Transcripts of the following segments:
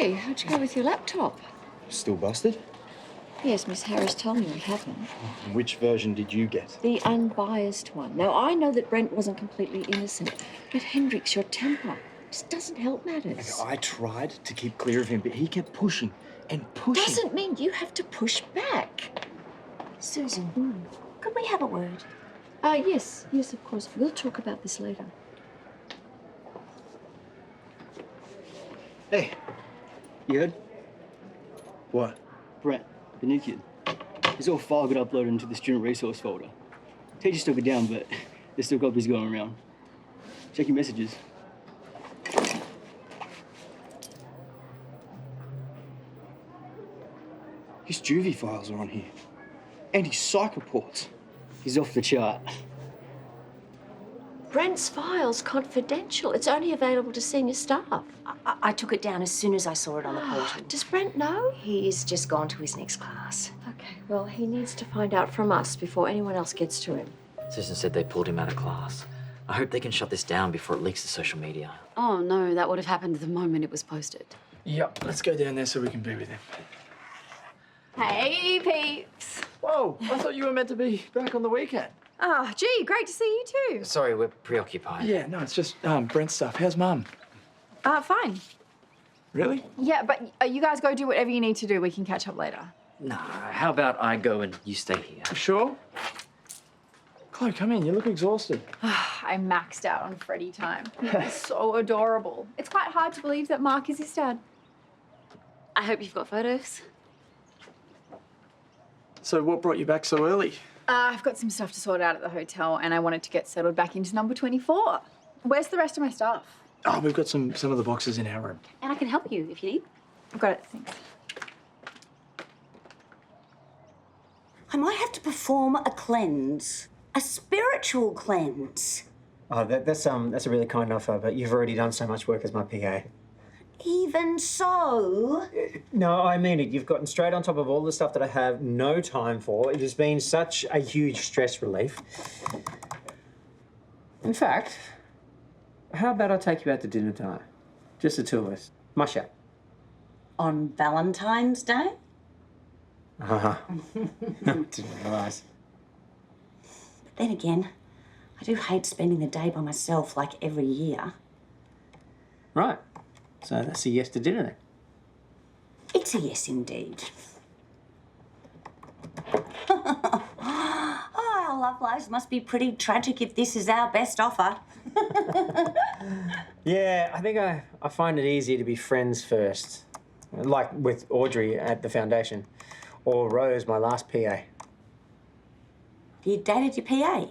Hey, how'd you go with your laptop? Still busted? Yes, Miss Harris told me what happened. Which version did you get? The unbiased one. Now, I know that Brent wasn't completely innocent, but Hendrix, your temper just doesn't help matters. I tried to keep clear of him, but he kept pushing and pushing. Doesn't mean you have to push back. Susan, could we have a word? Yes, of course. We'll talk about this later. Hey, you heard? What? Brent, the new kid. His old file got uploaded into the student resource folder. Teachers took it down, but there's still copies going around. Check your messages. His juvie files are on here. And his psych reports. He's off the chart. Brent's file's confidential. It's only available to senior staff. I took it down as soon as I saw it on the portal. Does Brent know? He's just gone to his next class. Okay, well, he needs to find out from us before anyone else gets to him. Susan said they pulled him out of class. I hope they can shut this down before it leaks to social media. Oh, no, that would have happened the moment it was posted. Yep, let's go down there so we can be with him. Hey, peeps. Whoa, I thought you were meant to be back on the weekend. Oh, gee, great to see you too. Sorry, we're preoccupied. Yeah, no, it's just Brent's stuff. How's Mum? Fine. Really? Yeah, but you guys go do whatever you need to do. We can catch up later. Nah, how about I go and you stay here? Sure? Chloe, come in. You look exhausted. I maxed out on Freddie time. He's so adorable. It's quite hard to believe that Mark is his dad. I hope you've got photos. So what brought you back so early? I've got some stuff to sort out at the hotel and I wanted to get settled back into number 24. Where's the rest of my stuff? Oh, we've got some of the boxes in our room. And I can help you if you need. I've got it, thanks. I might have to perform a cleanse. A spiritual cleanse. Oh, that's a really kind offer, but you've already done so much work as my PA. Even so... No, I mean it. You've gotten straight on top of all the stuff that I have no time for. It has been such a huge stress relief. In fact, how about I take you out to dinner tonight? Just the two of us. Musha. On Valentine's Day? Uh-huh. Didn't realise. But then again, I do hate spending the day by myself like every year. Right. So that's a yes to dinner then. It's a yes indeed. Oh, our love lives must be pretty tragic if this is our best offer. Yeah, I think I find it easier to be friends first. Like with Audrey at the foundation. Or Rose, my last PA. You dated your PA?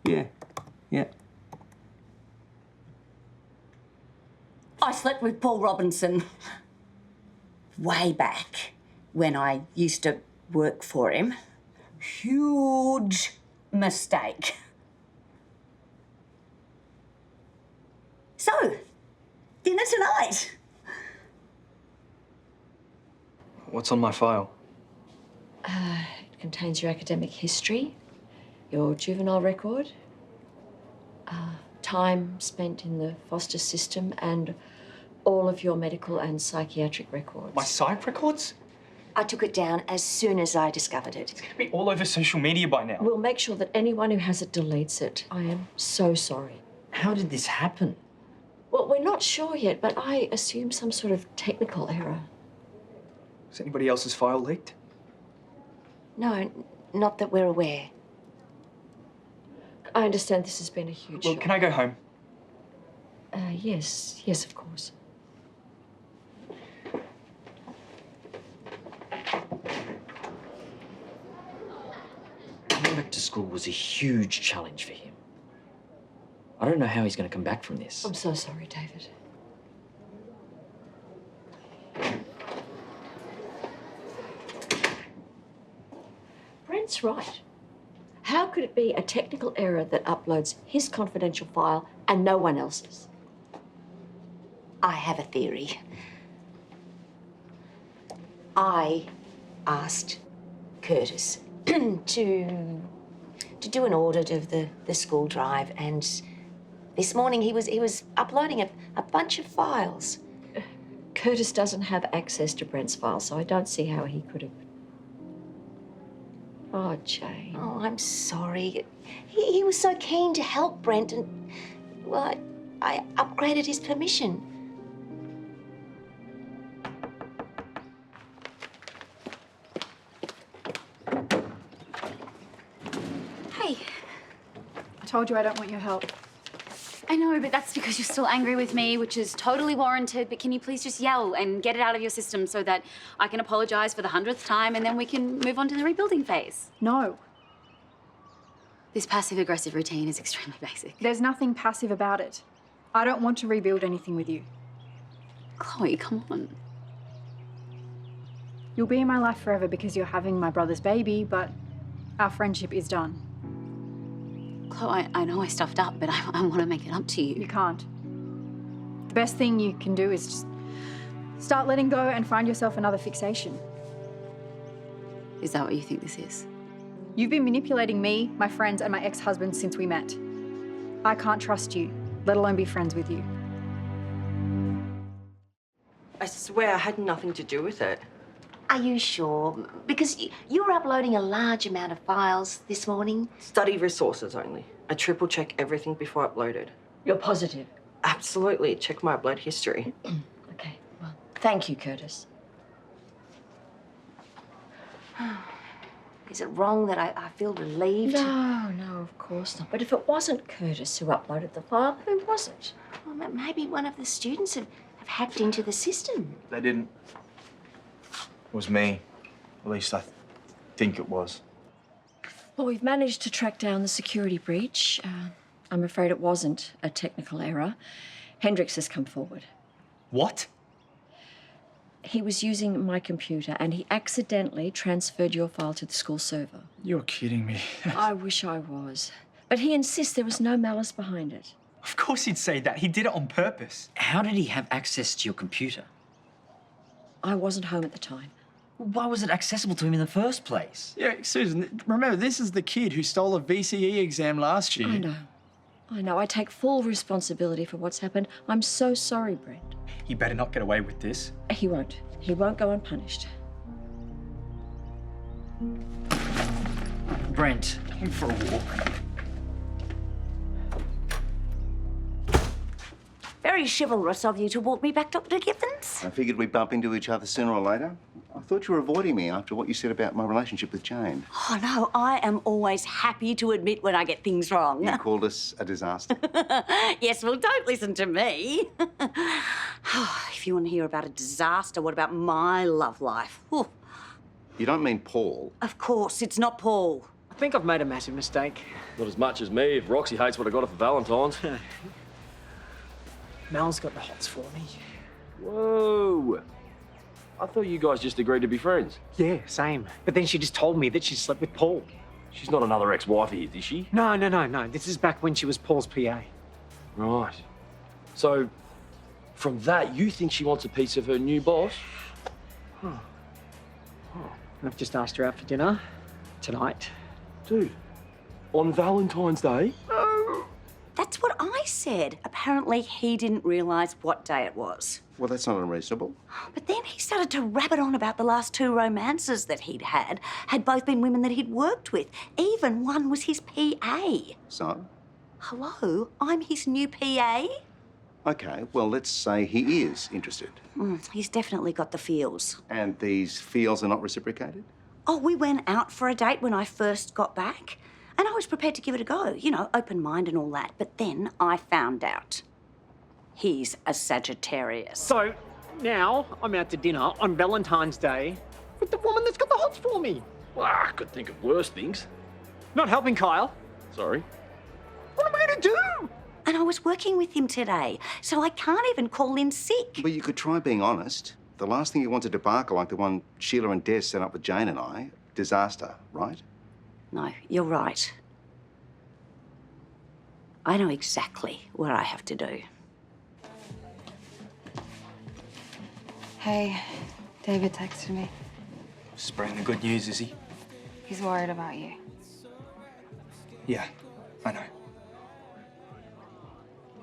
Yeah. Yeah. I slept with Paul Robinson way back when I used to work for him. Huge mistake. So, dinner tonight. What's on my file? It contains your academic history, your juvenile record, time spent in the foster system, and all of your medical and psychiatric records. My psych records? I took it down as soon as I discovered it. It's gonna be all over social media by now. We'll make sure that anyone who has it deletes it. I am so sorry. How did this happen? Well, we're not sure yet, but I assume some sort of technical error. Is anybody else's file leaked? No, not that we're aware. I understand this has been a huge Well, shock. can I go home? Yes, of course. Coming back to school was a huge challenge for him. I don't know how he's going to come back from this. I'm so sorry, David. Brent's right. How could it be a technical error that uploads his confidential file and no one else's? I have a theory. I asked Curtis to do an audit of the school drive, and this morning he was uploading a bunch of files. Curtis doesn't have access to Brent's file, so I don't see how he could have. Oh, Jane. Oh, I'm sorry. He was so keen to help Brent and, well, I upgraded his permission. Hey. I told you I don't want your help. I know, but that's because you're still angry with me, which is totally warranted. But can you please just yell and get it out of your system so that I can apologise for the 100th time and then we can move on to the rebuilding phase? No. This passive-aggressive routine is extremely basic. There's nothing passive about it. I don't want to rebuild anything with you. Chloe, come on. You'll be in my life forever because you're having my brother's baby, but our friendship is done. Chloe, I know I stuffed up, but I want to make it up to you. You can't. The best thing you can do is just start letting go and find yourself another fixation. Is that what you think this is? You've been manipulating me, my friends, and my ex-husband since we met. I can't trust you, let alone be friends with you. I swear I had nothing to do with it. Are you sure? Because you were uploading a large amount of files this morning. Study resources only. I triple check everything before I uploaded. You're positive? Absolutely. Check my upload history. Okay, well, thank you, Curtis. Is it wrong that I feel relieved? No, of course not. But if it wasn't Curtis who uploaded the file, who was it? Well, maybe one of the students have hacked into the system. They didn't. It was me. At least I think it was. Well, we've managed to track down the security breach. I'm afraid it wasn't a technical error. Hendrix has come forward. What? He was using my computer and he accidentally transferred your file to the school server. You're kidding me. I wish I was. But he insists there was no malice behind it. Of course he'd say that. He did it on purpose. How did he have access to your computer? I wasn't home at the time. Why was it accessible to him in the first place? Yeah, Susan, remember, this is the kid who stole a VCE exam last year. I know. I take full responsibility for what's happened. I'm so sorry, Brent. He better not get away with this. He won't. He won't go unpunished. Brent, come for a walk. Very chivalrous of you to walk me back, Dr. Gibbons. I figured we'd bump into each other sooner or later. I thought you were avoiding me after what you said about my relationship with Jane. Oh, no, I am always happy to admit when I get things wrong. You called us a disaster. Yes, well, don't listen to me. If you want to hear about a disaster, what about my love life? Whew. You don't mean Paul? Of course, it's not Paul. I think I've made a massive mistake. Not as much as me if Roxy hates what I got her for Valentine's. Mel's got the hots for me. Whoa. I thought you guys just agreed to be friends. Yeah, same. But then she just told me that she slept with Paul. She's not another ex-wife of his, is she? No. This is back when she was Paul's PA. Right. So, from that, you think she wants a piece of her new boss? And I've just asked her out for dinner tonight. Dude, on Valentine's Day? That's what I said. Apparently, he didn't realise what day it was. Well, that's not unreasonable. But then he started to rabbit on about the last 2 romances that he'd had both been women that he'd worked with. Even one was his PA. So? Hello, I'm his new PA. Okay, well, let's say he is interested. He's definitely got the feels. And these feels are not reciprocated? Oh, we went out for a date when I first got back. And I was prepared to give it a go, you know, open mind and all that. But then I found out he's a Sagittarius. So now I'm out to dinner on Valentine's Day with the woman that's got the hots for me. Well, I could think of worse things. Not helping Kyle. Sorry. What am I going to do? And I was working with him today, so I can't even call in sick. But you could try being honest. The last thing you want a debacle like the one Sheila and Des set up with Jane and I. Disaster, right? No, you're right. I know exactly what I have to do. Hey, David texted me. Spreading the good news, is he? He's worried about you. Yeah, I know.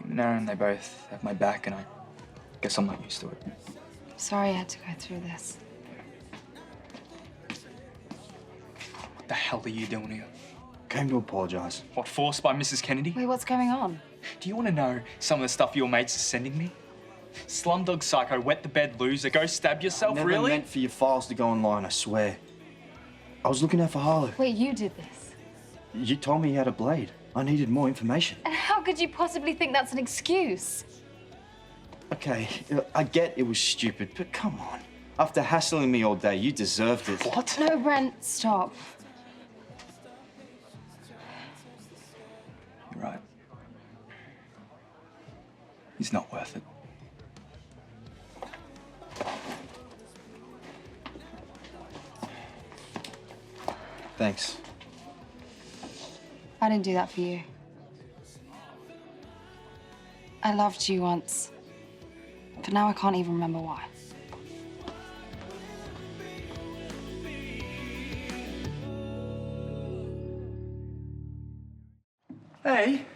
Nara and they both have my back, and I guess I'm not used to it. Sorry I had to go through this. What the hell are you doing here? Came to apologise. What, forced by Mrs. Kennedy? Wait, what's going on? Do you want to know some of the stuff your mates are sending me? Slumdog psycho, wet the bed loser, go stab yourself, Never really? meant for your files to go online, I swear. I was looking out for Harlow. Wait, you did this? You told me he had a blade. I needed more information. And how could you possibly think that's an excuse? Okay, I get it was stupid, but come on. After hassling me all day, you deserved it. What? No, Brent, stop. You're right. He's not worth it. Thanks. I didn't do that for you. I loved you once, but now I can't even remember why. Hey,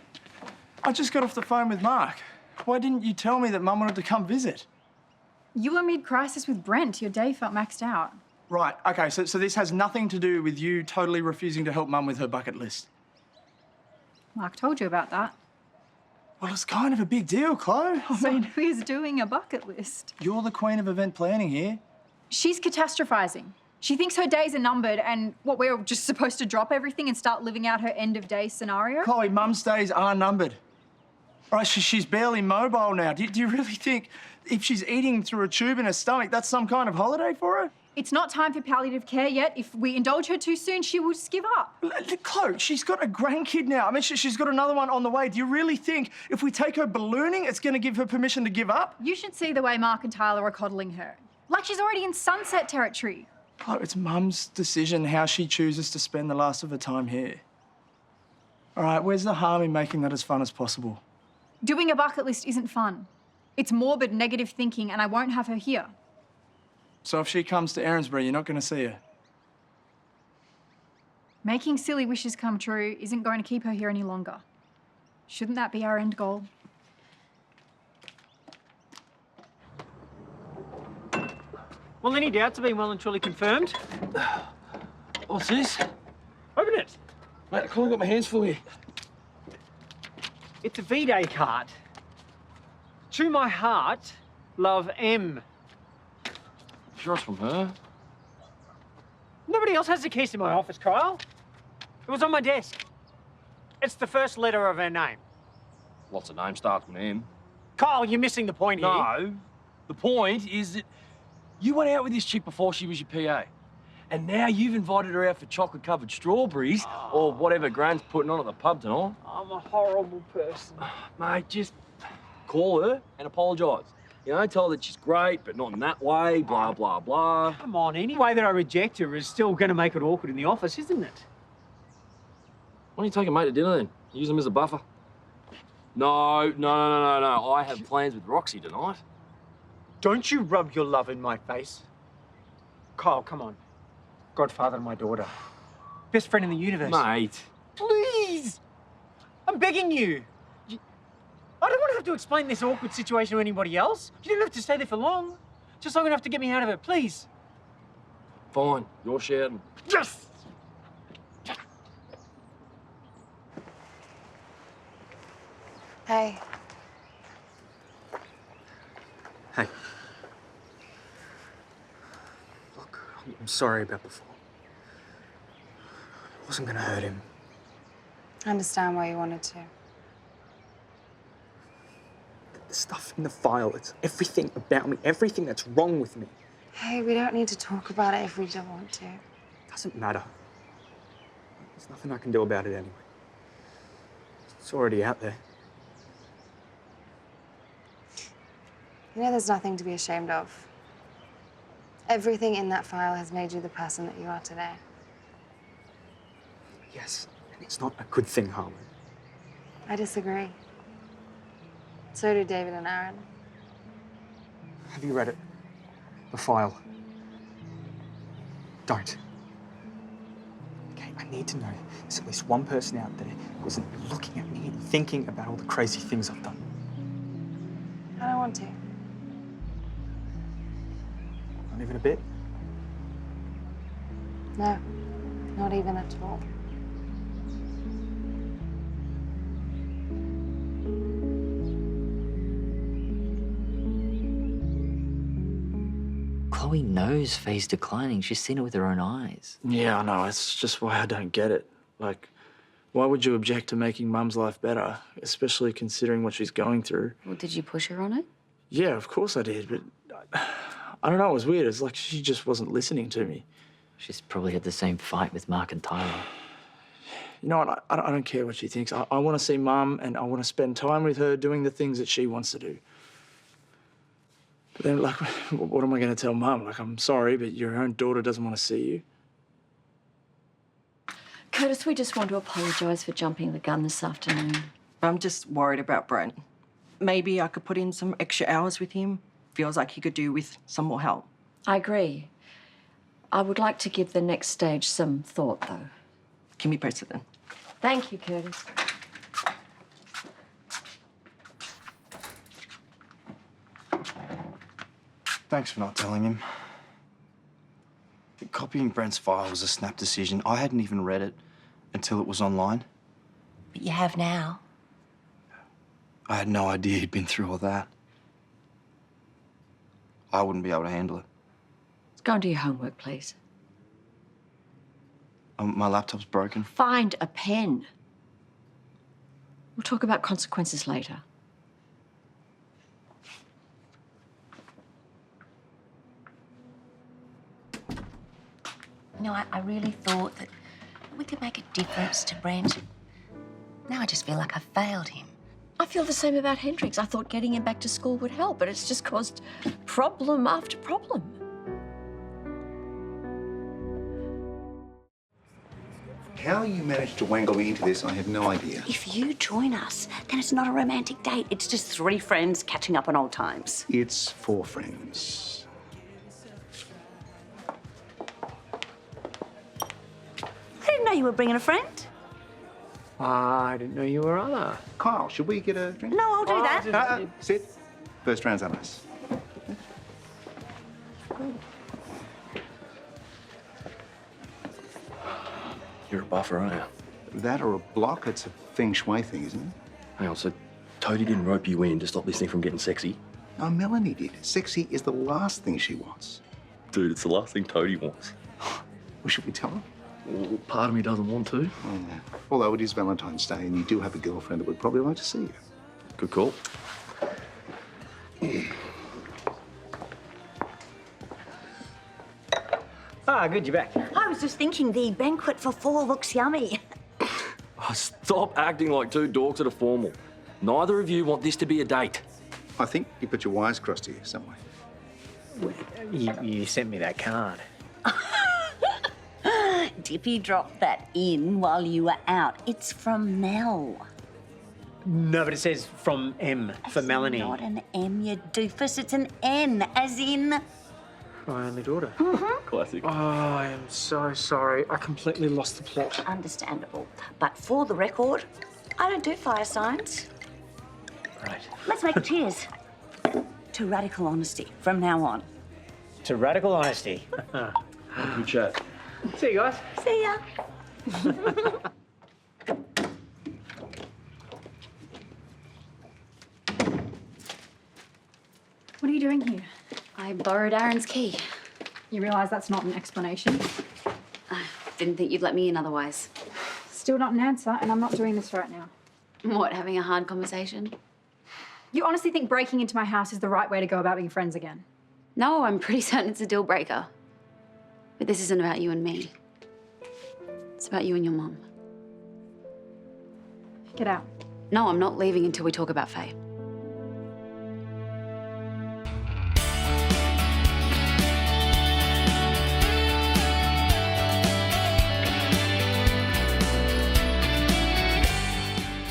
I just got off the phone with Mark. Why didn't you tell me that Mum wanted to come visit? You were mid-crisis with Brent. Your day felt maxed out. Right, okay, so this has nothing to do with you totally refusing to help Mum with her bucket list. Mark told you about that. Well, it's kind of a big deal, Chloe. I So mean, who's doing a bucket list? you're the queen of event planning here. She's catastrophizing. She thinks her days are numbered and what, we're just supposed to drop everything and start living out her end-of-day scenario? Chloe, Mum's days are numbered. All right, she's barely mobile now. Do you really think if she's eating through a tube in her stomach, that's some kind of holiday for her? It's not time for palliative care yet. If we indulge her too soon, she will just give up. Chloe, she's got a grandkid now. I mean, she's got another one on the way. Do you really think if we take her ballooning, it's going to give her permission to give up? You should see the way Mark and Tyler are coddling her. Like she's already in sunset territory. Chloe, it's Mum's decision how she chooses to spend the last of her time here. All right, where's the harm in making that as fun as possible? Doing a bucket list isn't fun. It's morbid, negative thinking, and I won't have her here. So if she comes to Erinsborough, you're not going to see her? Making silly wishes come true isn't going to keep her here any longer. Shouldn't that be our end goal? Well, any doubts have been well and truly confirmed? What's this? Open it. Mate, I can't got my hands full here. It's a V-Day card. To my heart, love M. Sure it's from her. Nobody else has the keys to my office, Karl. It was on my desk. It's the first letter of her name. Lots of names start with an M. Karl, you're missing the point here. No. The point is that you went out with this chick before she was your PA. And now you've invited her out for chocolate-covered strawberries or whatever Gran's putting on at the pub tonight. I'm a horrible person. Mate, just call her and apologise. You know, tell her that she's great, but not in that way, blah, blah, blah. Come on, any way that I reject her is still going to make it awkward in the office, isn't it? Why don't you take a mate to dinner then? Use them as a buffer. No. I have plans with Roxy tonight. Don't you rub your love in my face. Karl, come on. Godfather of my daughter. Best friend in the universe. Mate. Please! I'm begging you. I don't want to have to explain this awkward situation to anybody else. You don't have to stay there for long. Just long enough to get me out of it, please. Fine, you're shouting. Yes! Hey. Hey. Look, I'm sorry about before. I wasn't gonna hurt him. I understand why you wanted to. The stuff in the file, it's everything about me, everything that's wrong with me. Hey, we don't need to talk about it if we don't want to. Doesn't matter. There's nothing I can do about it anyway. It's already out there. You know there's nothing to be ashamed of. Everything in that file has made you the person that you are today. Yes, and it's not a good thing, Harlow. I disagree. So do David and Aaron. Have you read it? The file? Don't. Okay, I need to know there's at least one person out there who isn't looking at me and thinking about all the crazy things I've done. I don't want to. Not even a bit? No, not even at all. Chloe knows Faye's declining. She's seen it with her own eyes. Yeah, I know. It's just why I don't get it. Like, why would you object to making Mum's life better, especially considering what she's going through? Well, did you push her on it? Yeah, of course I did, but I don't know, it was weird. It's like she just wasn't listening to me. She's probably had the same fight with Mark and Tyler. You know what? I don't care what she thinks. I want to see Mum and I want to spend time with her doing the things that she wants to do. But then, like, what am I going to tell Mum? Like, I'm sorry, but your own daughter doesn't want to see you. Curtis, we just want to apologise for jumping the gun this afternoon. I'm just worried about Brent. Maybe I could put in some extra hours with him. Feels like he could do with some more help. I agree. I would like to give the next stage some thought, though. Keep me posted then. Thank you, Curtis. Thanks for not telling him. Copying Brent's file was a snap decision. I hadn't even read it until it was online. But you have now. I had no idea he'd been through all that. I wouldn't be able to handle it. Let's go and do your homework, please. My laptop's broken. Find a pen. We'll talk about consequences later. You know, I really thought that we could make a difference to Brent. Now I just feel like I failed him. I feel the same about Hendrix. I thought getting him back to school would help, but it's just caused problem after problem. How you managed to wangle me into this, I have no idea. If you join us, then it's not a romantic date. It's just three friends catching up on old times. It's for friends. I didn't know you were bringing a friend. I didn't know you were either. Kyle, should we get a drink? No, I'll do that. Sit. First round's on us. You're a buffer, aren't you? That or a block, it's a feng shui thing, isn't it? Hang on, so Toadie didn't rope you in to stop this thing from getting sexy? No, Melanie did. Sexy is the last thing she wants. Dude, it's the last thing Toadie wants. Well, should we tell her? Well, part of me doesn't want to. Yeah. Although it is Valentine's Day and you do have a girlfriend that would probably like to see you. Good call. Ah, good, you're back. I was just thinking the banquet for four looks yummy. Oh, stop acting like two dorks at a formal. Neither of you want this to be a date. I think you put your wires crossed here somewhere. You sent me that card. Dippy dropped that in while you were out. It's from Mel. No, but it says from M for Melanie. Not an M, you doofus. It's an N, as in... My only daughter. Classic. Oh, I am so sorry. I completely lost the plot. Understandable. But for the record, I don't do fire signs. Right. Let's make a cheers. To radical honesty from now on. To radical honesty. Good chat. See you guys. See ya. What are you doing here? I borrowed Aaron's key. You realise that's not an explanation? I didn't think you'd let me in otherwise. Still not an answer, and I'm not doing this right now. What, having a hard conversation? You honestly think breaking into my house is the right way to go about being friends again? No, I'm pretty certain it's a deal breaker. But this isn't about you and me. It's about you and your mum. Get out. No, I'm not leaving until we talk about Faye.